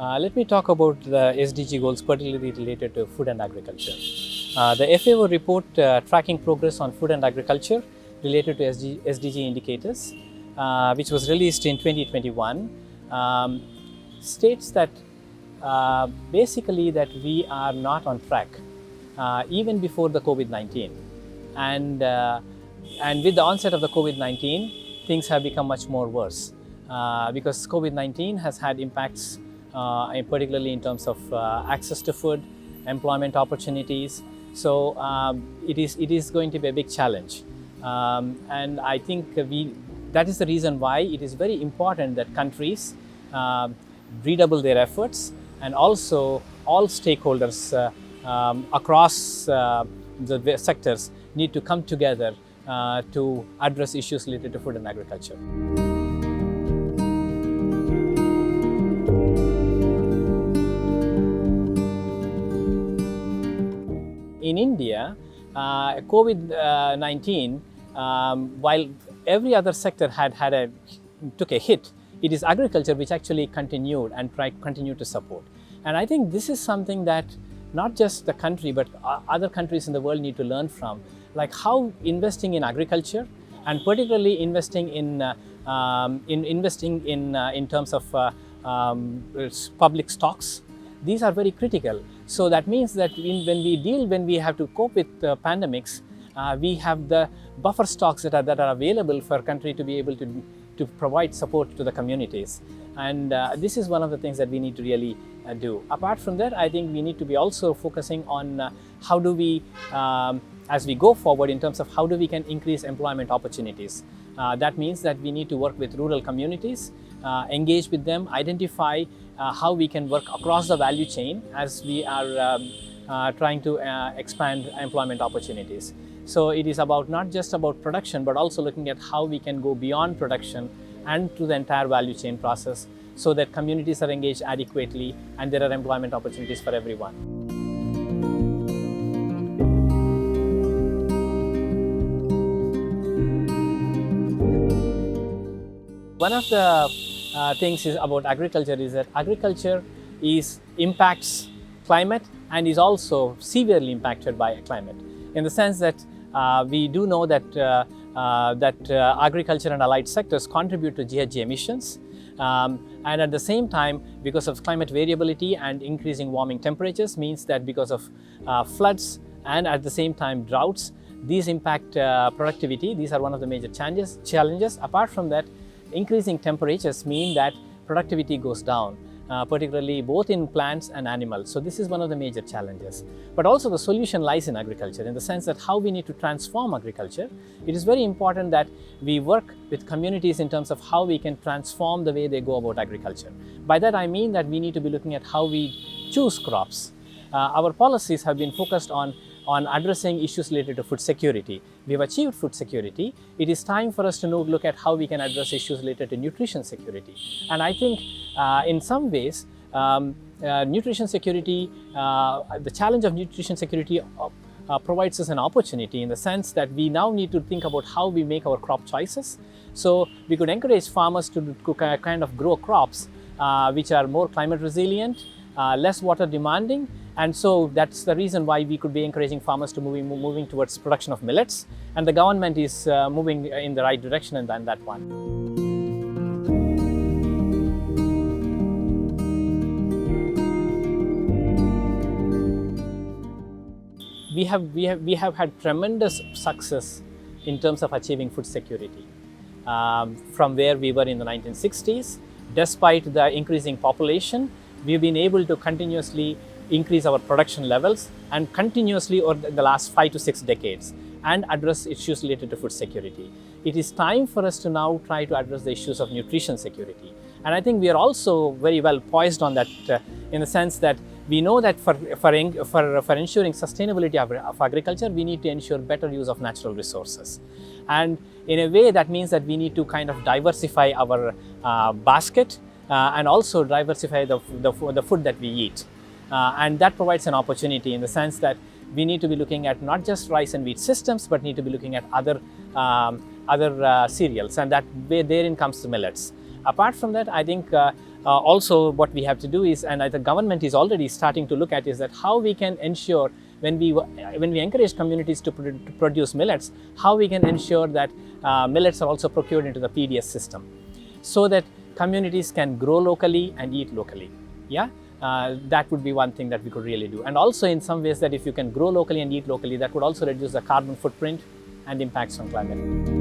Let me talk about the SDG goals, particularly related to food and agriculture. The FAO report tracking progress on food and agriculture related to SDG indicators, which was released in 2021, states that basically that we are not on track even before the COVID-19. And with the onset of the COVID-19, things have become much more worse because COVID-19 has had impacts particularly in terms of access to food, employment opportunities. So it is going to be a big challenge. And I think that is the reason why it is very important that countries redouble their efforts, and also all stakeholders across the sectors need to come together to address issues related to food and agriculture. In India, COVID-19, while every other sector took a hit, it is agriculture which actually continued and continued to support. And I think this is something that not just the country but other countries in the world need to learn from, like how investing in agriculture and particularly investing in terms of public stocks. These are very critical. So that means that when we have to cope with pandemics, we have the buffer stocks that are available for a country to be able to provide support to the communities. And this is one of the things that we need to really do. Apart from that, I think we need to be also focusing on how do we, as we go forward in terms of how do we can increase employment opportunities. That means that we need to work with rural communities, engage with them, identify how we can work across the value chain as we are trying to expand employment opportunities. So it is not just about production, but also looking at how we can go beyond production and to the entire value chain process so that communities are engaged adequately and there are employment opportunities for everyone. One of the things about agriculture is that agriculture impacts climate and is also severely impacted by climate, in the sense that we do know that agriculture and allied sectors contribute to GHG emissions, and at the same time, because of climate variability and increasing warming temperatures, means that because of floods and at the same time droughts, these impact productivity. These are one of the major challenges. Apart from that, increasing temperatures mean that productivity goes down, particularly both in plants and animals. So this is one of the major challenges. But also the solution lies in agriculture, in the sense that how we need to transform agriculture. It is very important that we work with communities in terms of how we can transform the way they go about agriculture. By that I mean that we need to be looking at how we choose crops. Our policies have been focused on addressing issues related to food security. We have achieved food security. It is time for us to look at how we can address issues related to nutrition security. And I think in some ways, nutrition security, the challenge of nutrition security provides us an opportunity, in the sense that we now need to think about how we make our crop choices. So we could encourage farmers to kind of grow crops which are more climate resilient, less water demanding, and so that's the reason why we could be encouraging farmers to moving towards production of millets, and the government is moving in the right direction in that one. We have had tremendous success in terms of achieving food security from where we were in the 1960s. Despite the increasing population, we've been able to continuously increase our production levels and continuously over the last 5 to 6 decades and address issues related to food security. It is time for us to now try to address the issues of nutrition security. And I think we are also very well poised on that in the sense that we know that for ensuring sustainability of agriculture, we need to ensure better use of natural resources. And in a way, that means that we need to kind of diversify our basket and also diversify the food that we eat. And that provides an opportunity in the sense that we need to be looking at not just rice and wheat systems, but need to be looking at other cereals, and that way therein comes the millets. Apart from that, I think also what we have to do is, and the government is already starting to look at, is that how we can ensure when we encourage communities to produce millets, how we can ensure that millets are also procured into the PDS system, so that communities can grow locally and eat locally. Yeah, that would be one thing that we could really do. And also in some ways that if you can grow locally and eat locally, that would also reduce the carbon footprint and impacts on climate.